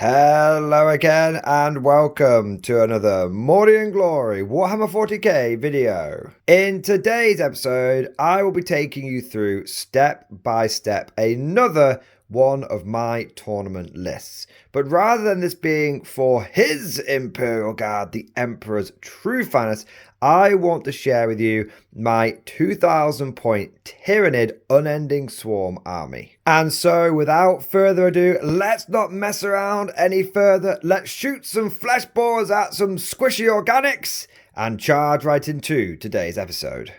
Hello again and welcome to another Morty and Glory Warhammer 40k video. In today's episode, I will be taking you through step by step another one of my tournament lists. But rather than this being for his Imperial Guard, the Emperor's true finest, I want to share with you my 2,000 point Tyrannid Unending Swarm army. And so without further ado, let's not mess around any further. Let's shoot some flesh borers at some squishy organics and charge right into today's episode.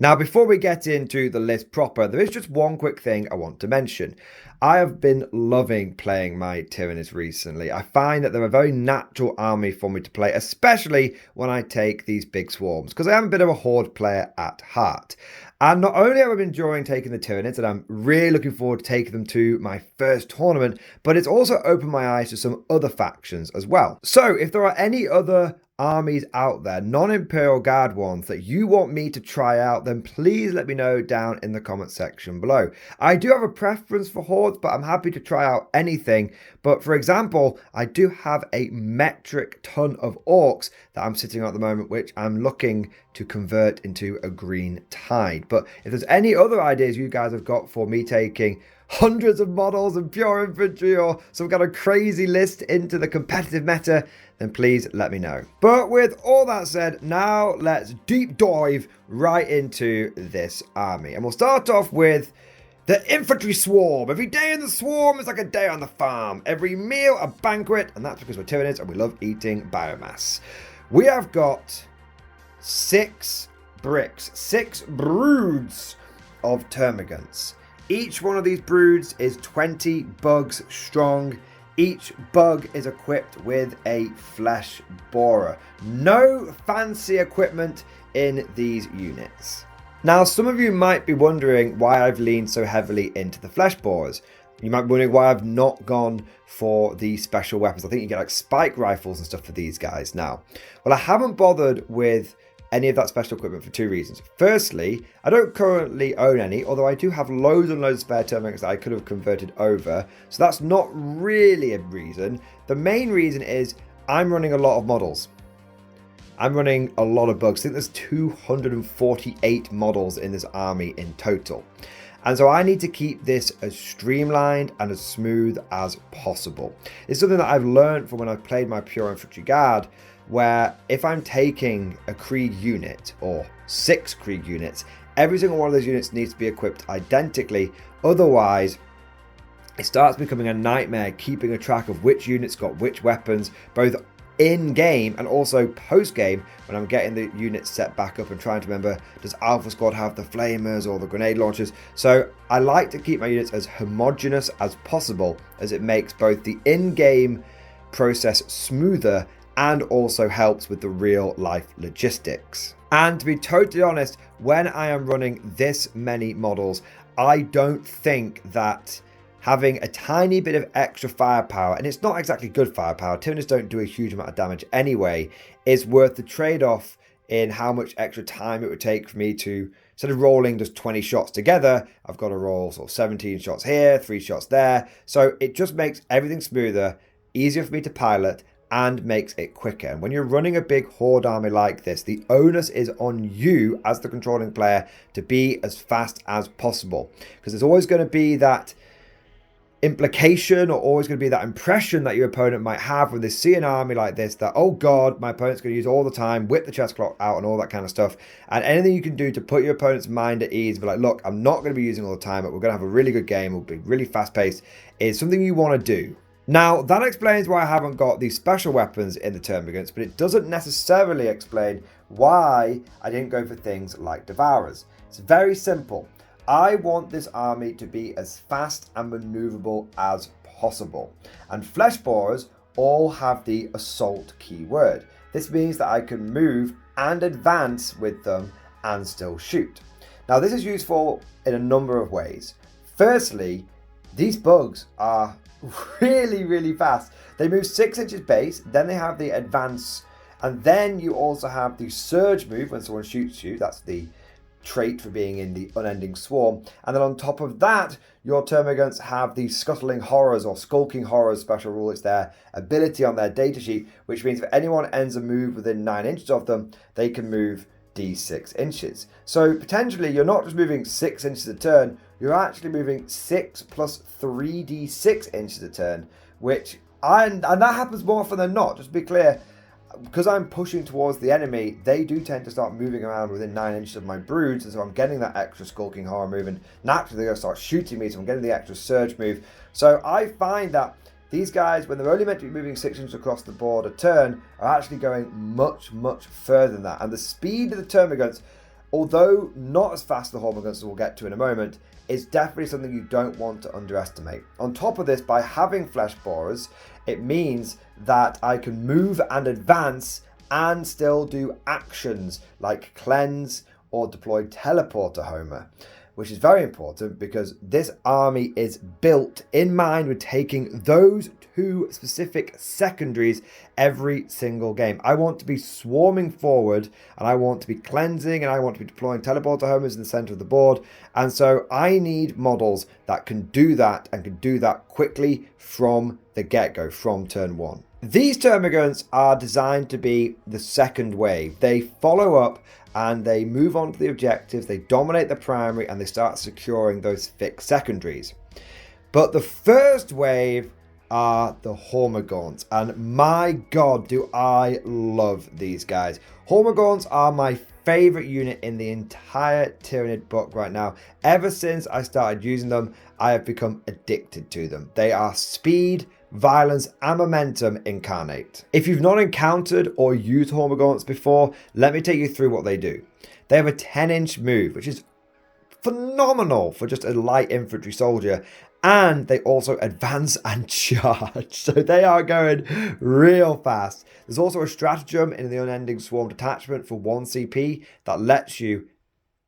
Now, before we get into the list proper, there is just one quick thing I want to mention. I have been loving playing my Tyrannids recently. I find that they're a very natural army for me to play, especially when I take these big swarms, because I am a bit of a horde player at heart. And not only have I been enjoying taking the Tyrannids, and I'm really looking forward to taking them to my first tournament, but it's also opened my eyes to some other factions as well. So if there are any other armies out there, non-Imperial Guard ones, that you want me to try out, then please let me know down in the comment section below. I do have a preference for hordes, but I'm happy to try out anything. But for example, I do have a metric ton of orcs that I'm sitting on at the moment, which I'm looking to convert into a green tide. But if there's any other ideas you guys have got for me taking hundreds of models and pure infantry or some kind of crazy list into the competitive meta, then please let me know. But with all that said, now let's deep dive right into this army. And we'll start off with the infantry swarm. Every day in the swarm is like a day on the farm. Every meal a banquet, and that's because we're Tyranids and we love eating biomass. We have got 6 bricks, 6 broods of termagants. Each one of these broods is 20 bugs strong. Each bug is equipped with a flesh borer. No fancy equipment in these units. Now, some of you might be wondering why I've leaned so heavily into the flesh borers. You might be wondering why I've not gone for the special weapons. I think you get like spike rifles and stuff for these guys now. Well, I haven't bothered with any of that special equipment for 2 reasons. Firstly, I don't currently own any, although I do have loads and loads of spare termagants that I could have converted over. So that's not really a reason. The main reason is I'm running a lot of models. I'm running a lot of bugs. I think there's 248 models in this army in total. And so I need to keep this as streamlined and as smooth as possible. It's something that I've learned from when I've played my pure infantry guard, where if I'm taking a Krieg unit or 6 Krieg units, every single one of those units needs to be equipped identically. Otherwise, it starts becoming a nightmare keeping a track of which units got which weapons, both in-game and also post-game, when I'm getting the units set back up and trying to remember, does Alpha Squad have the flamers or the grenade launchers? So I like to keep my units as homogeneous as possible, as it makes both the in-game process smoother and also helps with the real life logistics. And to be totally honest, when I am running this many models, I don't think that having a tiny bit of extra firepower, and it's not exactly good firepower, Tyranids don't do a huge amount of damage anyway, is worth the trade-off in how much extra time it would take for me to, instead of rolling just 20 shots together, I've got to roll sort of 17 shots here, 3 shots there. So it just makes everything smoother, easier for me to pilot, and makes it quicker. And when you're running a big horde army like this, the onus is on you as the controlling player to be as fast as possible, because there's always going to be that implication or always going to be that impression that your opponent might have when they see an army like this, that, oh god, my opponent's going to use all the time, whip the chess clock out and all that kind of stuff. And anything you can do to put your opponent's mind at ease, be like, look, I'm not going to be using all the time, but we're going to have a really good game, we'll be really fast paced, is something you want to do. Now, that explains why I haven't got these special weapons in the termagants, but it doesn't necessarily explain why I didn't go for things like Devourers. It's very simple. I want this army to be as fast and maneuverable as possible. And flesh borers all have the assault keyword. This means that I can move and advance with them and still shoot. Now, this is useful in a number of ways. Firstly, these bugs are really fast. They move 6 inches base, then they have the advance, and then you also have the surge move when someone shoots you. That's the trait for being in the Unending Swarm. And then on top of that, your termagants have the Scuttling Horrors or Skulking Horrors special rule. It's their ability on their datasheet, which means if anyone ends a move within 9 inches of them, they can move d6 inches. So potentially you're not just moving 6 inches a turn, you're actually moving 6 plus 3d6 inches a turn, and that happens more often than not. Just to be clear, because I'm pushing towards the enemy, they do tend to start moving around within 9 inches of my broods, and so I'm getting that extra Skulking Horror move, and naturally they're going to start shooting me, so I'm getting the extra Surge move. So I find that these guys, when they're only meant to be moving 6 inches across the board a turn, are actually going much, much further than that. And the speed of the termagants, although not as fast as the Hormagants as we'll get to in a moment, is definitely something you don't want to underestimate. On top of this, by having Flesh Borers, it means that I can move and advance and still do actions like Cleanse or deploy Teleporter Homer, which is very important because this army is built in mind with taking those 2 specific secondaries every single game. I want to be swarming forward, and I want to be cleansing, and I want to be deploying Teleporter Homers in the center of the board. And so I need models that can do that, and can do that quickly from the get-go, from turn 1. These termagants are designed to be the second wave. They follow up and they move on to the objectives, they dominate the primary, and they start securing those fixed secondaries. But the first wave are the Hormagaunts, and my god do I love these guys. Hormagaunts are my favorite unit in the entire Tyranid book right now. Ever since I started using them, I have become addicted to them. They are speed, violence, and momentum incarnate. If you've not encountered or used Hormagaunts before, let me take you through what they do. They have a 10-inch move, which is phenomenal for just a light infantry soldier, and they also advance and charge, so they are going real fast. There's also a stratagem in the Unending Swarm detachment for 1 CP that lets you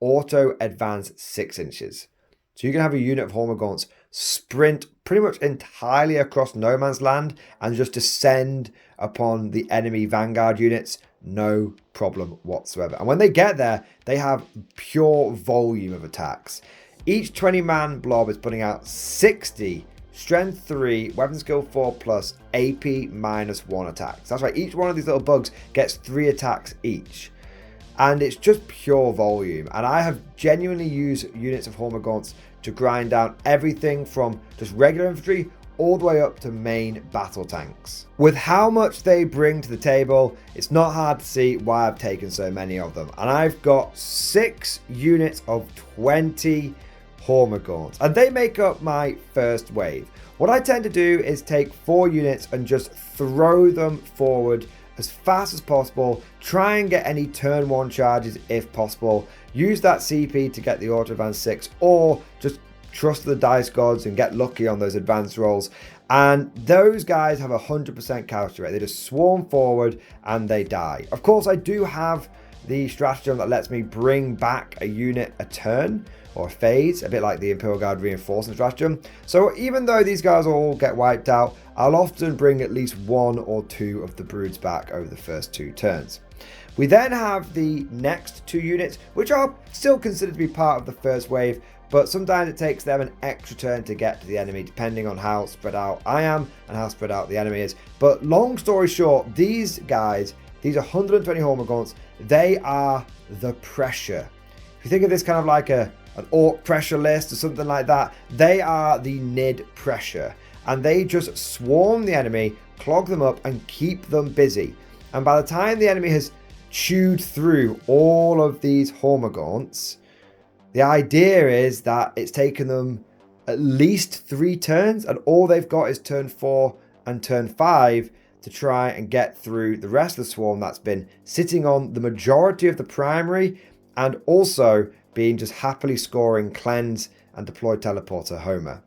auto advance 6 inches. So you can have a unit of Hormagaunts sprint pretty much entirely across no man's land and just descend upon the enemy vanguard units, no problem whatsoever. And when they get there, they have pure volume of attacks. Each 20-man blob is putting out 60 strength 3, weapon skill 4 plus, AP -1 attacks. That's right, each one of these little bugs gets 3 attacks each. And it's just pure volume. And I have genuinely used units of Hormagaunts to grind down everything from just regular infantry all the way up to main battle tanks. With how much they bring to the table, it's not hard to see why I've taken so many of them. And I've got 6 units of 20 Hormagaunts, and they make up my first wave. What I tend to do is take 4 units and just throw them forward as fast as possible, try and get any turn 1 charges if possible, use that CP to get the auto advance 6, or just trust the dice gods and get lucky on those advance rolls. And those guys have a 100% casualty rate. They just swarm forward and they die. Of course, I do have the stratagem that lets me bring back a unit a turn or a phase, a bit like the Imperial Guard reinforcement stratagem. So even though these guys all get wiped out, I'll often bring at least 1 or 2 of the broods back over the first 2 turns. We then have the next 2 units, which are still considered to be part of the first wave, but sometimes it takes them an extra turn to get to the enemy, depending on how spread out I am and how spread out the enemy is. But long story short, these guys, these 120 Hormagaunts, they are the pressure. If you think of this kind of like an orc pressure list or something like that, they are the Nid pressure. And they just swarm the enemy, clog them up, and keep them busy. And by the time the enemy has chewed through all of these Hormagaunts, the idea is that it's taken them at least 3 turns, and all they've got is turn 4 and turn 5 to try and get through the rest of the swarm that's been sitting on the majority of the primary, and also being just happily scoring Cleanse and Deploy Teleporter Homer.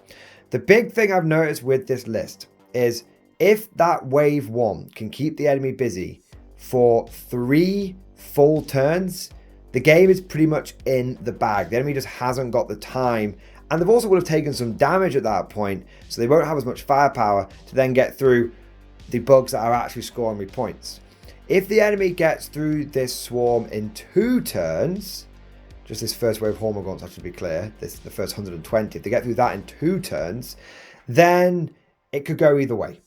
The big thing I've noticed with this list is if that wave 1 can keep the enemy busy for 3 full turns, the game is pretty much in the bag. The enemy just hasn't got the time, and they've also would have taken some damage at that point, so they won't have as much firepower to then get through the bugs that are actually scoring me points. If the enemy gets through this swarm in 2 turns, just this first wave of Hormagaunts, actually, to be clear, the first 120, if they get through that in 2 turns, then it could go either way.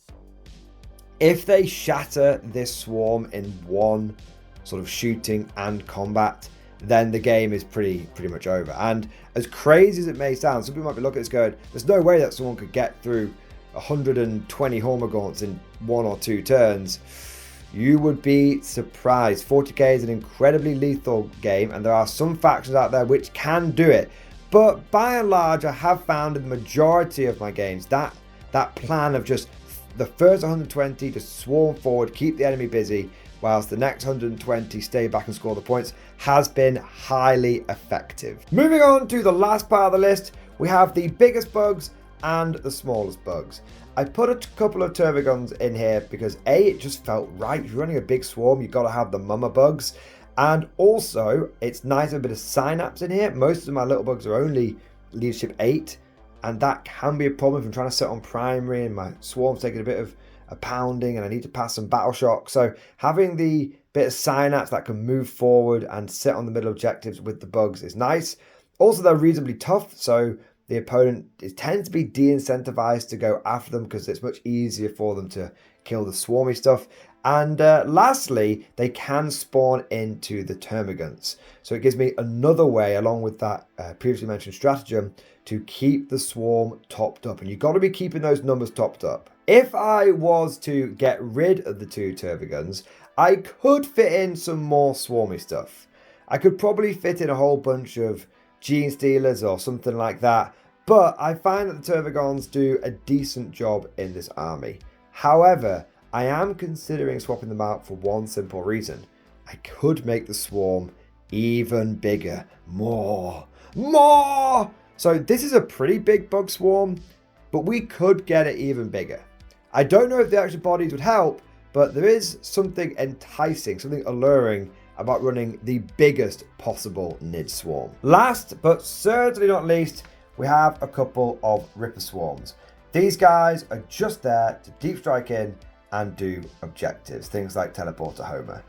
If they shatter this swarm in one sort of shooting and combat, then the game is pretty much over. And as crazy as it may sound, some people might be looking at this going, there's no way that someone could get through 120 Hormagaunts in 1 or 2 turns. You would be surprised. 40k is an incredibly lethal game, and there are some factions out there which can do it. But by and large, I have found in the majority of my games that plan of just the first 120 to swarm forward, keep the enemy busy, whilst the next 120 stay back and score the points, has been highly effective. Moving on to the last part of the list, we have the biggest bugs and the smallest bugs. I put a couple of Termagants in here because A, it just felt right. If you're running a big swarm, you've got to have the mama bugs. And also, it's nice to have a bit of synapse in here. Most of my little bugs are only leadership 8, and that can be a problem if I'm trying to set on primary and my swarm's taking a bit of a pounding and I need to pass some battle shock. So having the bit of synapse that can move forward and sit on the middle objectives with the bugs is nice. Also, they're reasonably tough, so the opponent tends to be de-incentivized to go after them because it's much easier for them to kill the swarmy stuff. And lastly, they can spawn into the Termagants. So it gives me another way, along with that previously mentioned stratagem, to keep the swarm topped up. And you've got to be keeping those numbers topped up. If I was to get rid of the 2 Termagants, I could fit in some more swarmy stuff. I could probably fit in a whole bunch of Gene Stealers or something like that. But I find that the Termagants do a decent job in this army. However, I am considering swapping them out for one simple reason. I could make the swarm even bigger. More! So this is a pretty big bug swarm, but we could get it even bigger. I don't know if the extra bodies would help, but there is something enticing, something alluring about running the biggest possible Nid swarm. Last, but certainly not least, we have a couple of Ripper swarms. These guys are just there to deep strike in and do objectives, things like teleport to Homer.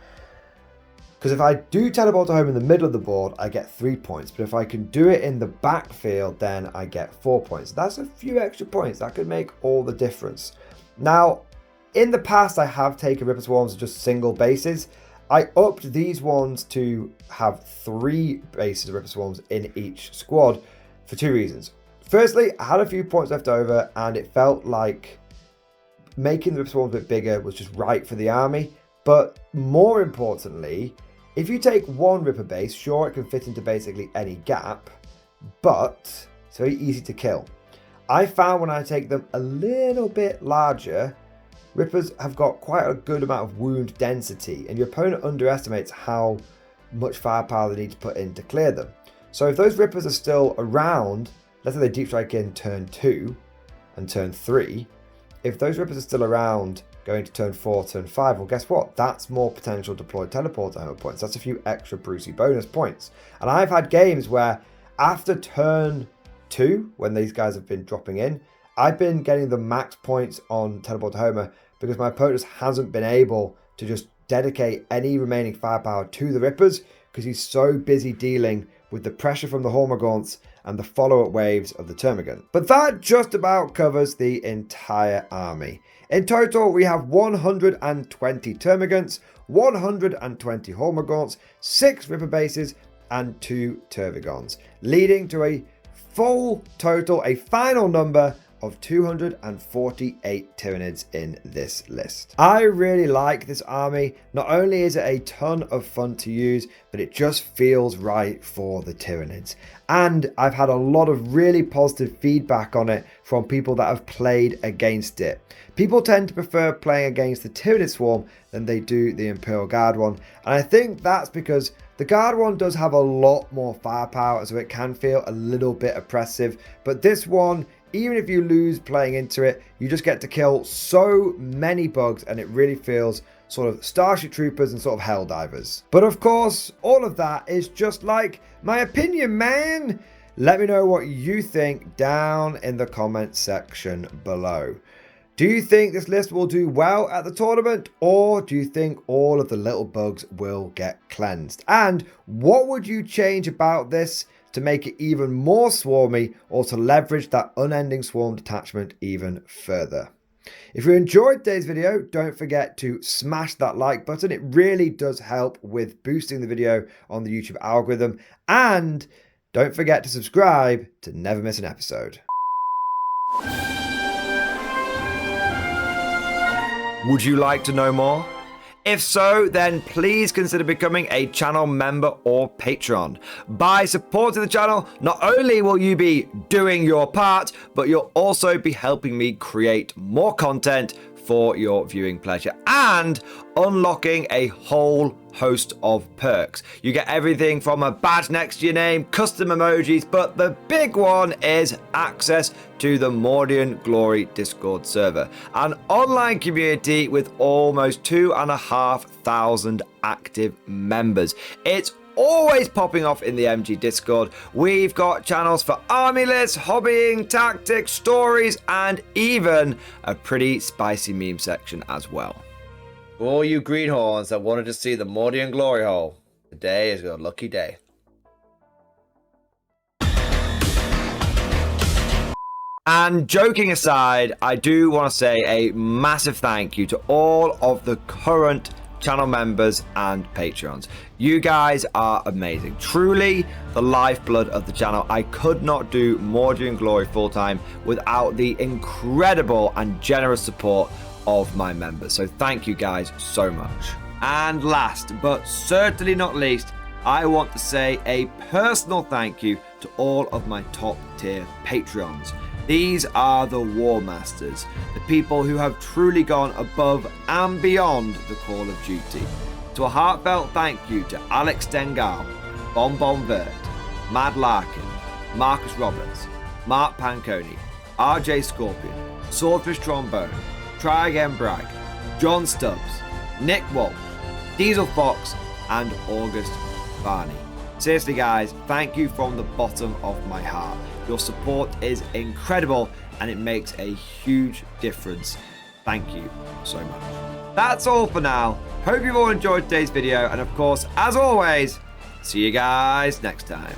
Because if I do teleport to home in the middle of the board, I get 3 points. But if I can do it in the backfield, then I get 4 points. That's a few extra points. That could make all the difference. Now, in the past, I have taken Ripper Swarms as just single bases. I upped these ones to have 3 bases of Ripper Swarms in each squad for 2 reasons. Firstly, I had a few points left over, and it felt like making the Ripper Swarms a bit bigger was just right for the army. But more importantly, if you take 1 Ripper base, sure, it can fit into basically any gap, but it's very easy to kill. I found when I take them a little bit larger, Rippers have got quite a good amount of wound density, and your opponent underestimates how much firepower they need to put in to clear them. So if those Rippers are still around, let's say they deep strike in turn 2 and turn 3, if those Rippers are still around going to turn 4, turn 5, well, guess what? That's more potential deployed teleport to home points. That's a few extra Brucey bonus points. And I've had games where after turn 2, when these guys have been dropping in, I've been getting the max points on teleport to Homer because my opponent hasn't been able to just dedicate any remaining firepower to the Rippers because he's so busy dealing with the pressure from the Hormagaunts and the follow-up waves of the Termagant. But that just about covers the entire army. In total, we have 120 Termagants, 120 Hormagaunts, 6 Ripper bases, and 2 Tervigons, leading to a full total, a final number of 248 Tyranids in this list. I really like this army. Not only is it a ton of fun to use, but it just feels right for the Tyranids. And I've had a lot of really positive feedback on it from people that have played against it. People tend to prefer playing against the Tyranid Swarm than they do the Imperial Guard one. And I think that's because the Guard one does have a lot more firepower, so it can feel a little bit oppressive. But this one, even if you lose playing into it, you just get to kill so many bugs and it really feels sort of Starship Troopers and sort of Helldivers. But of course, all of that is just like my opinion, man. Let me know what you think down in the comment section below. Do you think this list will do well at the tournament, or do you think all of the little bugs will get cleansed? And what would you change about this to make it even more swarmy, or to leverage that unending swarm detachment even further? If you enjoyed today's video, don't forget to smash that like button. It really does help with boosting the video on the YouTube algorithm. And don't forget to subscribe to never miss an episode. Would you like to know more? If so, then please consider becoming a channel member or patron. By supporting the channel, not only will you be doing your part, but you'll also be helping me create more content for your viewing pleasure and unlocking a whole host of perks. You get everything from a badge next to your name, custom emojis, but the big one is access to the Mordian Glory Discord server, an online community with almost 2,500 active members. It's always popping off in the MG Discord. We've got channels for army lists, hobbying, tactics, stories, and even a pretty spicy meme section as well. For all you greenhorns that wanted to see the Mordian Glory Hole, today is your lucky day. And joking aside, I do want to say a massive thank you to all of the current channel members and patrons. You guys are amazing, truly the lifeblood of the channel. I could not do Mordian Glory full-time without the incredible and generous support of my members, so thank you guys so much. And last but certainly not least, I want to say a personal thank you to all of my top tier Patreons. These are the War Masters, the people who have truly gone above and beyond the call of duty. So a heartfelt thank you to Alex Dengal, Bon Vert, Mad Larkin, Marcus Roberts, Mark Panconi, RJ Scorpion, Swordfish Trombone, Try Again Bragg, John Stubbs, Nick Walsh, Diesel Fox, and August Barney. Seriously guys, thank you from the bottom of my heart. Your support is incredible and it makes a huge difference. Thank you so much. That's all for now. Hope you've all enjoyed today's video, and of course, as always, see you guys next time.